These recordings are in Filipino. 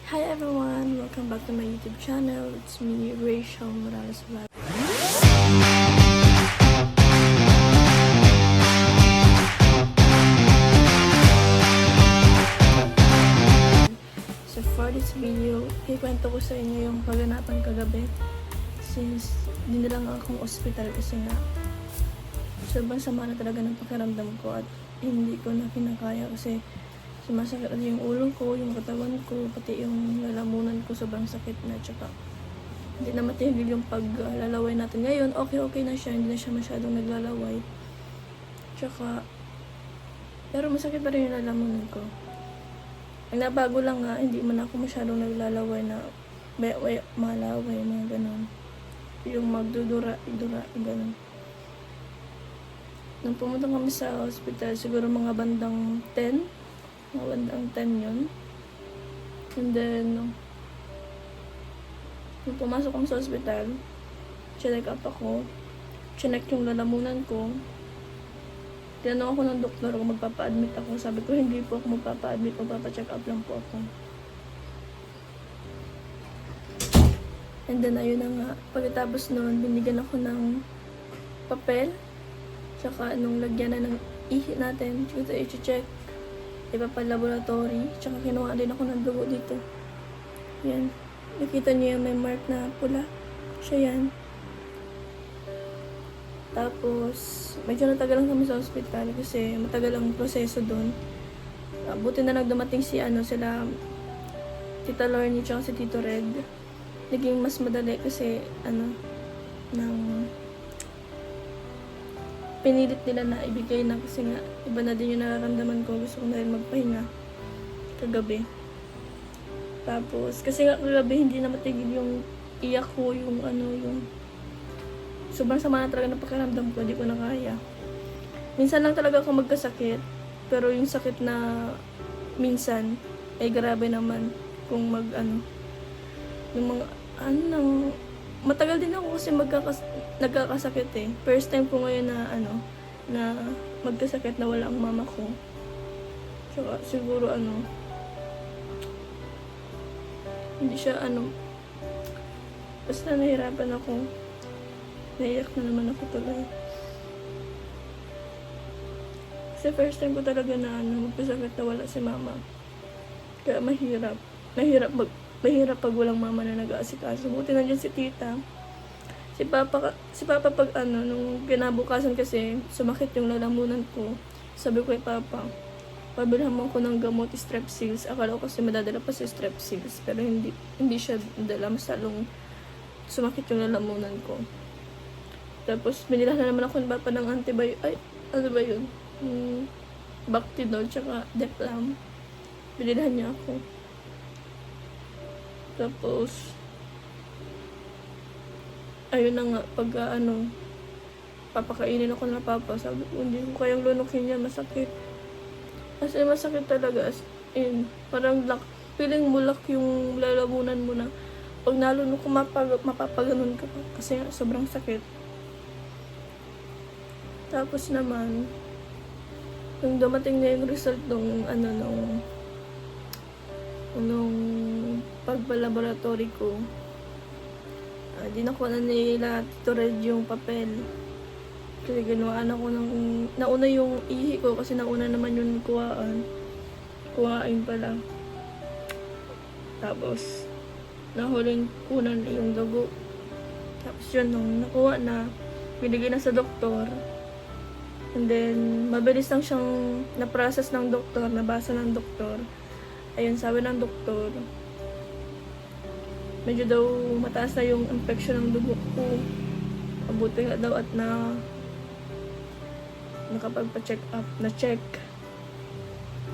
Hi everyone! Welcome back to my YouTube channel. It's me, Rachel Morales Vlog. So for this video, ikwento ko sa inyo yung kaganapan kagabi. Since dinala nga akong ospital kasi nga sobrang sama na talaga ng pakiramdam ko at hindi ko na kinakaya kasi sumasakit na yung ulo ko, yung katawan ko, pati yung lalamunan ko sobrang sakit na. Tsaka hindi na matigil yung paglalaway natin. Ngayon, okay na siya, hindi na siya masyadong naglalaway. Tsaka, pero masakit pa rin yung lalamunan ko. Ang nabago lang nga, hindi man ako masyadong naglalaway na malaway, mga ganon. Yung magdudura, ganon. Nung pumunta kami sa hospital, siguro mga bandang 10 yun. And then, nung pumasok kami sa hospital, chinek up ako, chinek yung lalamunan ko. Tinanong ako ng doktor kung magpapa-admit ako. Sabi ko, hindi po ako magpapa-admit, magpapa-check up lang po ako. And then, ayun na nga. Pagkatapos nun, binigyan ako ng papel, tsaka nung lagyan na ng ihi natin, ito i-check. Iba pa laboratory. Tsaka kinuha din ako ng dugo dito. Yan. Nakita niyo yung may mark na pula. Siya yan. Tapos, medyo natagalan kami sa hospital kasi matagal ang proseso doon. Buti na lang dumating sila Tita Lorny tsaka si Tito Red. Naging mas madali kasi pinilit nila na ibigay na kasi nga iba na din yung nararamdaman ko. Gusto ko na rin magpahinga kagabi. Tapos kasi nga kagabi hindi na matigil yung iyak ko, yung sobrang sama na talaga ng pakiramdam ko, hindi ko na kaya. Minsan lang talaga ako magkasakit, pero yung sakit na minsan ay grabe naman kung yung mga matagal din ako kasi nagkakasakit eh. First time ko ngayon na magkasakit na wala ang mama ko. Tsaka siguro hindi siya basta nahirapan ako. Naiyak na naman ako tuloy. Kasi first time ko talaga na magkasakit na wala si mama. Kaya mahirap. Mahirap pag walang mama na nag-aasikaso. Buti nandiyan si tita. Si Papa pag nung kinabukasan kasi sumakit yung lalamunan ko. Sabi ko kay Papa, pabilhan mo ko ng gamot, strepsils. Akala ko kasi madadala pa si strepsils. Pero hindi siya dala. Mas talong sumakit yung lalamunan ko. Tapos binila na naman ako ni Papa ng antibiotic. Ay, ano ba yun? Bactidol tsaka Declam. Binilhan niya ako. Tapos ayun na nga, pag papakainin ako ng Papa, sabi ko, hindi ko kayang lunukin niya, masakit. As in, masakit talaga, as in, parang feeling mo yung lalamunan mo na, pag nalunok ko, mapapaganon ka pa, kasi sobrang sakit. Tapos naman, nung dumating na yung result nung pagpa-laboratory ko, di nakuha na nila Tito Red yung papel. Kasi ginawaan ako nauna yung ihi ko kasi nauna naman yung kuhain pala. Tapos, nahuling kunan yung dugo. Tapos yun, nung nakuha na, binigay na sa doktor. And then, mabilis lang siyang na-process ng doktor, nabasa ng doktor. Ayun, sabi ng doktor, medyo daw mataas na yung infection ng dugo ko. Mabuti nga daw at nakapagpa-check up, na-check.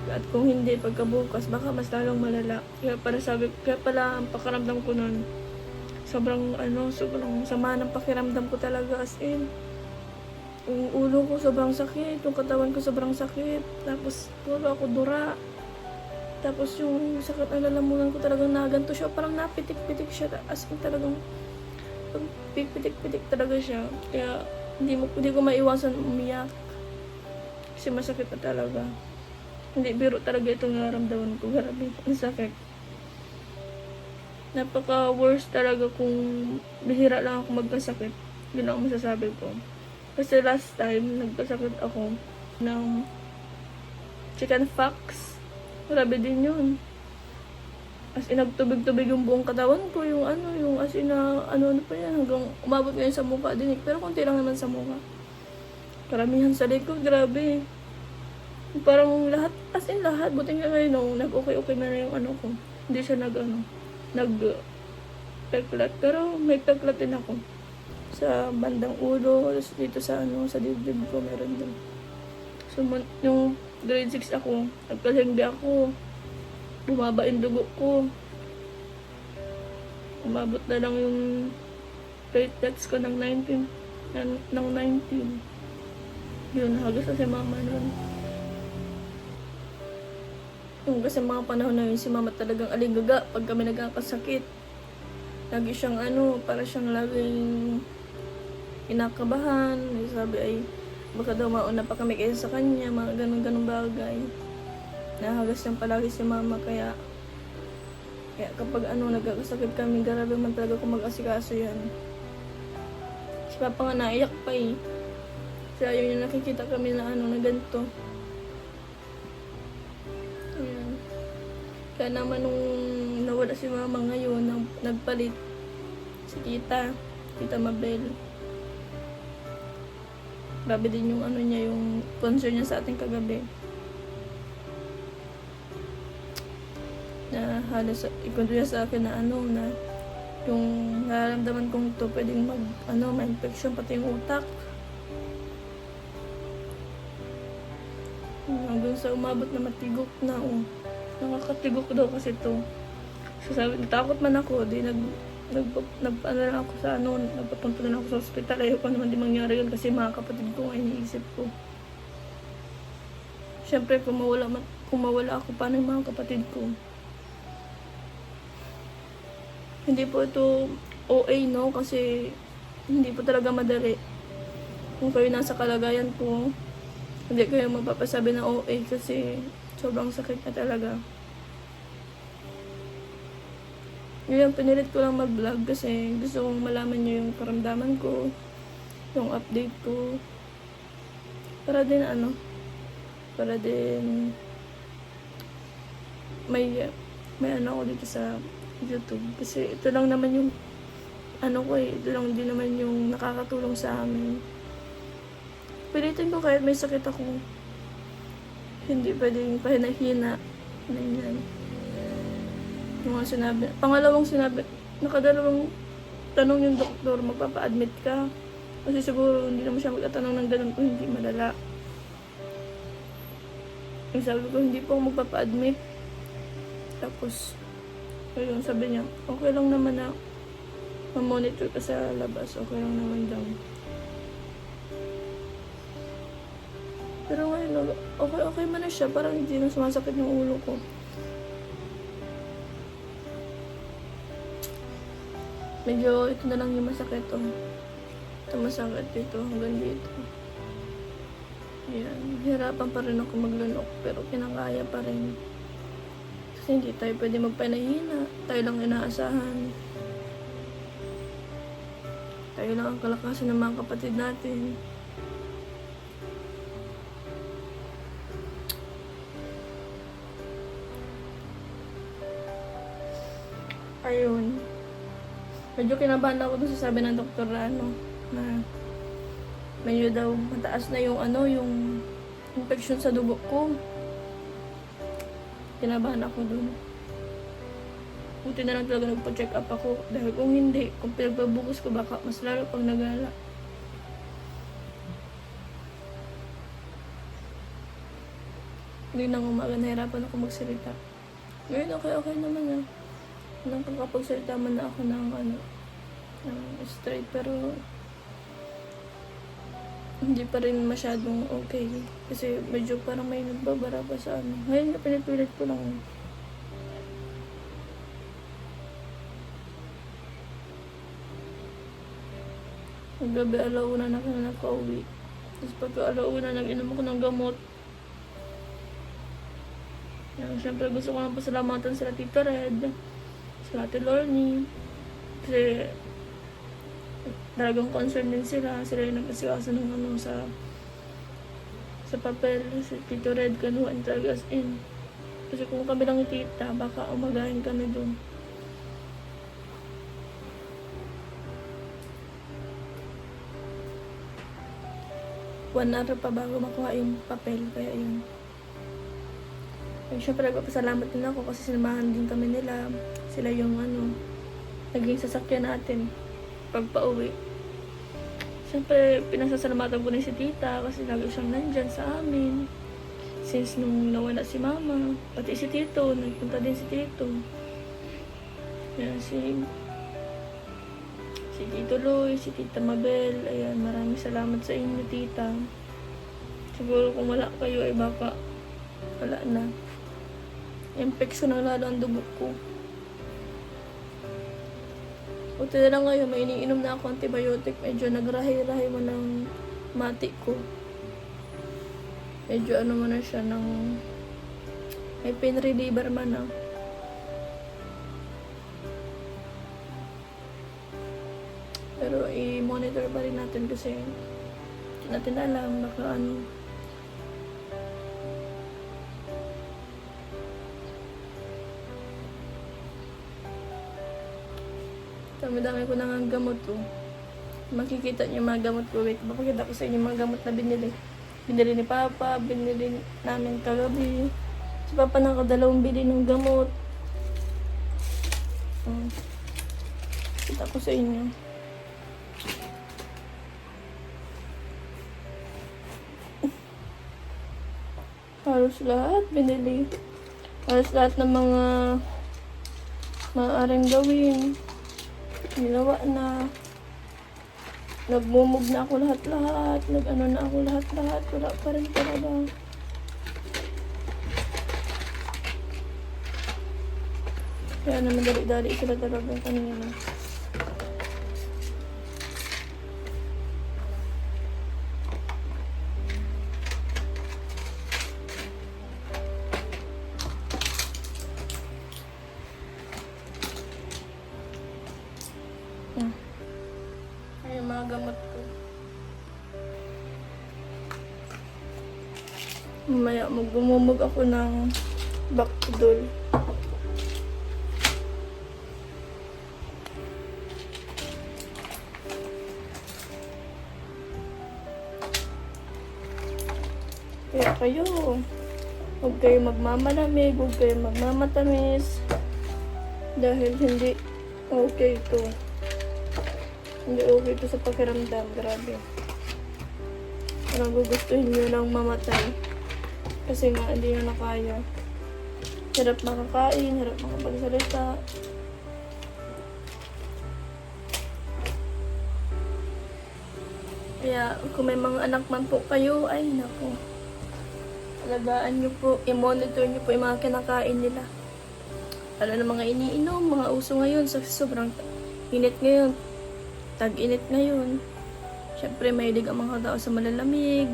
At kung hindi, pagkabukas, baka mas lalong malala. Kaya pala ang pakiramdam ko nun, sobrang sama ng pakiramdam ko talaga, as in. Yung ulo ko sobrang sakit, yung katawan ko sobrang sakit. Tapos, puro ako dura. Tapos yung sakit ng lalamunan ko talagang naganto siya. Parang napitik-pitik siya. As in talagang pitik-pitik talaga siya. Kaya hindi ko maiwasan umiyak. Kasi masakit na talaga. Hindi biro talaga itong nararamdaman ko. Grabe, ang sakit. napaka-worst talaga kung bihira lang ako magkasakit. Yun ang masasabi ko. Kasi last time, nagkasakit ako ng chicken pox. Grabe din yun. As in, nagtubig-tubig yung buong katawan ko. Yung ano, yung as in na, ano pa yan. Hanggang umabot ngayon sa mukha din. Pero konti lang naman sa mukha. Karamihan sa likod, grabe. Parang lahat, as in lahat. Buti nga ngayon, no, nag-okay-okay na yung ano ko. Hindi siya nag-peklat. Pero may peklat din ako. Sa bandang ulo, dito sa sa dibdib ko, meron din. So, yung grade 6 ako, nagkalengge ako. Bumaba yung dugo ko. Umabot na lang yung platelets ko ng 19. Yun, halos na si mama nun. Yung kasi mga panahon na yun, si mama talagang aligaga pag kami nagkakasakit. Lagi siyang para siyang laging kinakabahan. Sabi ay, baka daw mauna pa kami kaysa sa kanya, mga ganun-ganun bagay. Nahagas niyang palagi si mama, kaya kapag nagkakasakit kami, grabe man talaga kung mag-asikaso yan. Si papa nga naiyak pa eh. Kasi ayaw niya nakikita kami na na ganito. Ayan. Kaya naman nung nawala si mama ngayon, nagpalit si Tita Mabel. Grabe din yung niya, yung concern niya sa ating kagabi. Na halos ikwento niya sa akin na na yung nararamdaman kong to pwedeng ma-infection pati yung utak. Hanggang sa umabot na matigok na nakakatigok daw kasi to. So sabi, natakot man ako, di lang ako sa nagpapunta na ako sa ospital. Ayoko naman di mangyari yun kasi mga kapatid ko nga iniisip ko. Siyempre kung mawala ako, paano yung mga kapatid ko? Hindi po ito OA, no? Kasi hindi po talaga madali. Kung kayo nasa kalagayan ko, hindi kayo mapapasabi na OA kasi sobrang sakit na talaga. Yun, pinilit ko lang mag-vlog kasi gusto kong malaman nyo yung karamdaman ko, yung update ko. Para din may ako dito sa YouTube. Kasi ito lang naman yung ito lang din naman yung nakakatulong sa amin. Pilitin ko kahit may sakit ako. Hindi pwedeng pahinahina. Ganyan. Yung mga nakadalawang tanong yung doktor, magpapa-admit ka. Kasi siguro hindi naman siya magtatanong ng ganun kung hindi malala. Yung sabi ko, hindi po ako magpapa-admit. Tapos, ayun, sabi niya, okay lang naman na ma-monitor ka sa labas. Okay lang naman daw. Pero ngayon, okay man na siya. Parang hindi na sumasakit yung ulo ko. Medyo ito na lang yung masakit. Ito masakit dito hanggang dito. Ayan. Hirapan pa rin ako maglunok. Pero kinakaya pa rin. Kasi hindi tayo pwede magpanahina. Tayo lang inaasahan. Tayo lang ang kalakasan ng mga kapatid natin. Ayun. Medyo kinabahan ako dun sa sabi ng doktor na medyo daw mataas na yung yung infection sa dugo ko. Kinabahan ako dun. Buti na lang talaga nagpa-check up ako. Dahil kung hindi, kung pinagbabukas ko, baka mas lalo pang nagala. Hindi nang umaga, nahirapan ako magsalita. Ngayon, okay naman nakakapagsalita man na ako ng straight, pero hindi pa rin masyadong okay. Kasi medyo parang may nagbabara pa sa Ngayon na pinipilit ko lang. Gabi alauna na ako nakauwi. Tapos pagka alauna, nag-inom ako ng gamot. Siyempre gusto ko lang pasalamatan sila Tita Red. sila Ate Lorny. Kasi talagang concerned din sila. Sila yung nag-asikaso ng ano sa papel. Si Tito Red kanuhan talaga as in. Kasi kung kami lang ni tita, baka umagahin kami dun. One hour pa bago makuha yung papel. Kaya yun. Siyempre, nagpapasalamat din ako kasi sinamahan din kami nila. Sila yung naging sasakyan natin pagpa-uwi. Siyempre, pinasasalamatan ko na si tita kasi lagi siyang nandyan sa amin. Since nung nawala si mama, pati si tito, nagpunta din si tito. Yan, si Tito Loy, si Tita Mabel, ayan, maraming salamat sa inyo, tita. Siguro kung wala kayo, ay baka wala na. Infection na lalo ang dugo ko. Buti na lang ngayon, may iniinom na ako antibiotic. Medyo nagrahay-rahay mo ng mati ko. Medyo mo na siya ng may pain reliever man na. Pero i-monitor pa rin natin kasi hindi natin alam baka dami-dami ko nang gamot ko. Makikita niyo mga gamot ko. Wait, mapakita ko sa inyo mga gamot na binili. Binili ni Papa, binili namin kagabi. Si Papa nakadalawang bili ng gamot. Kita ko sa inyo. Halos lahat binili. Halos lahat ng mga maaaring gawin. Ginawa na. Nagmumog na ako lahat-lahat. Na ako lahat-lahat. Wala pa rin talaga. Kaya naman dali-dali sila talaga kanina. Ayan mga gamot ko. Mamaya maggumumog ako ng Bactidol. Kaya kayo, huwag kayo magmamalamig, huwag kayo magmamatamis. Dahil hindi okay ito. Hindi okay ito sa pakiramdam. Grabe. Parang gugustuhin nyo lang mamatay. Kasi nga, hindi nyo na kaya. Hirap makakain, hirap makapagsalita. Kaya, kung may mga anak man po kayo, ay naku. Alagaan nyo po, i-monitor nyo po yung mga kinakain nila. Lalo na mga iniinom, mga uso ngayon, sobrang init ngayon. Tag-init ngayon. Siyempre, mahilig ang mga tao sa malalamig.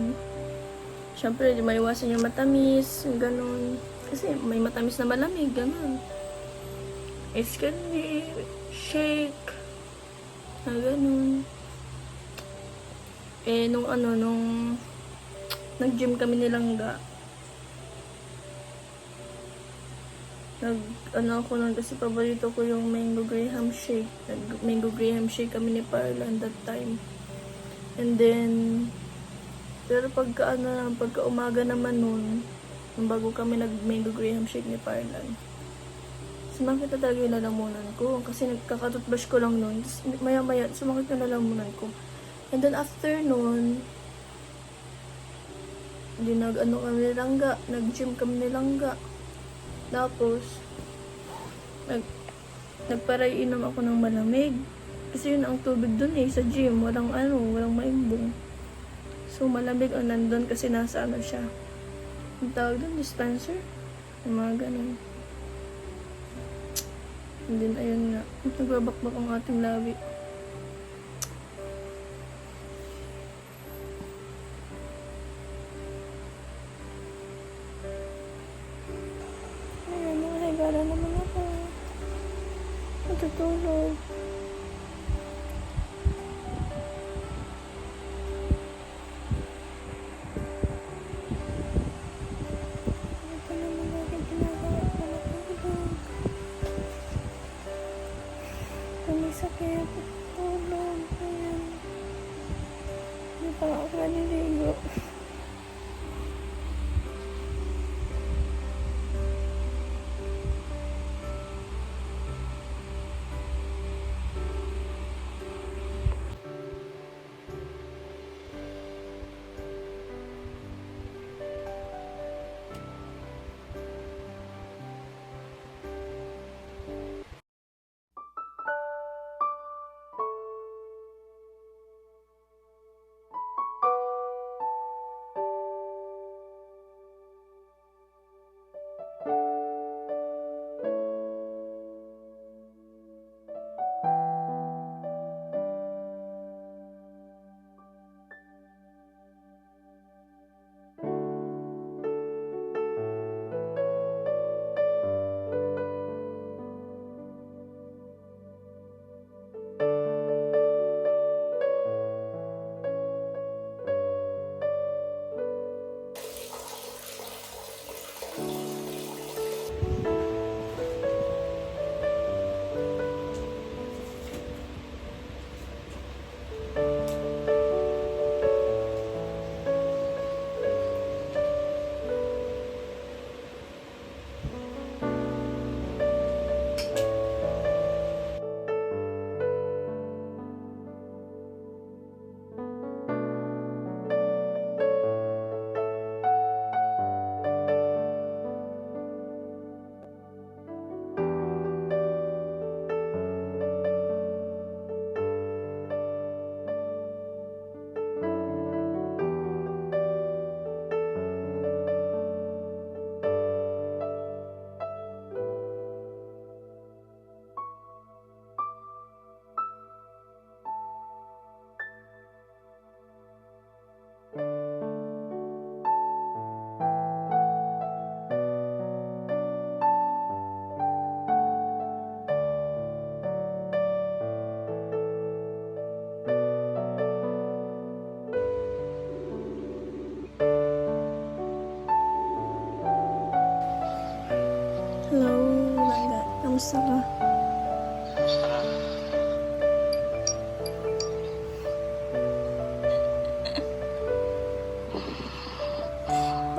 Siyempre, di maiwasan yung matamis, yung ganun. Kasi may matamis na malamig, ganun. Ice candy, shake, na ganun. Nung nag-gym kami nilangga. Ako nun kasi paborito ko yung mango graham shake. Mango graham shake kami ni Parlan that time. And then, pero pagka umaga naman nun, bago kami nag-mango graham shake ni Parlan, sumakit na talaga yung lalamunan ko. Kasi nagkakatutbrush ko lang nun. Maya-maya, sumakit yung lalamunan ko. And then after nun, kami nilangga. Nag-gym kami nilangga. Tapos, nagparay inom ako ng malamig. Kasi yun ang tubig dun sa gym. Walang maimbong. So, malamig ang nandun kasi nasa siya. Ang tawag dun, dispenser. Yung mga ganun. And then, ayun nga. Nagbabakbak ang ating labi. Ayun, nakahigala naman ako. matutulog. Ano pa naman natin ginagawa para matulog? Kung may sakit, tulog. Ayan. Hindi pa ako naliligo. Hello, Langa. Kamusta ka?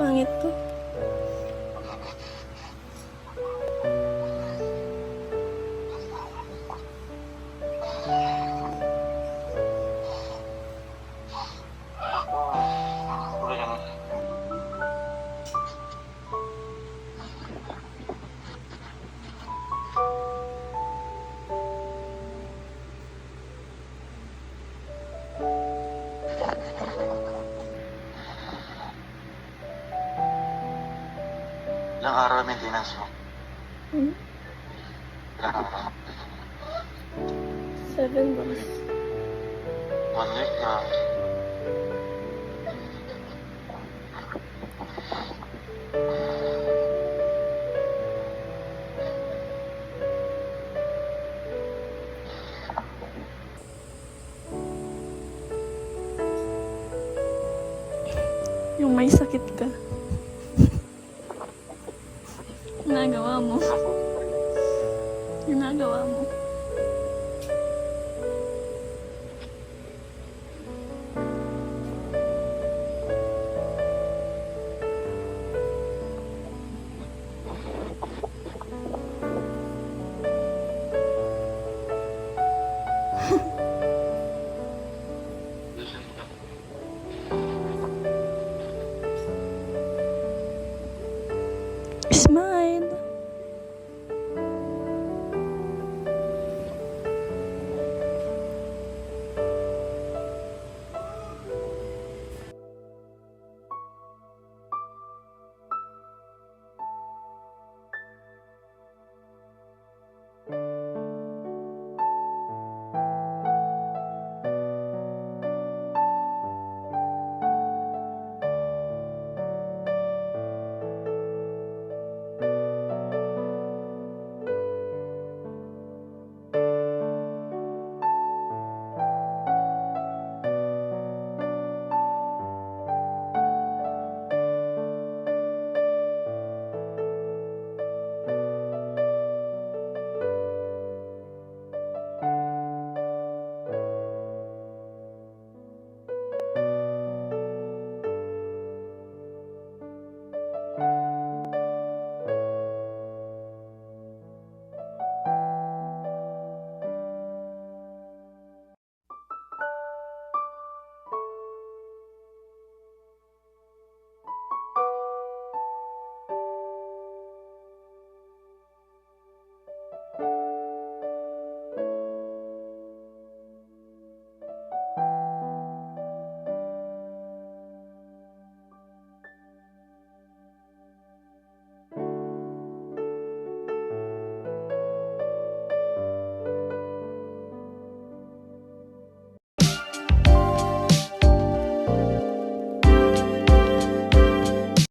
Pangit ko. Ilang araw maintenance mo? Hmm? Ilang araw? 7 months. 1 week na. Yung may sakit ka. Ginagawa mo. Ginagawa mo.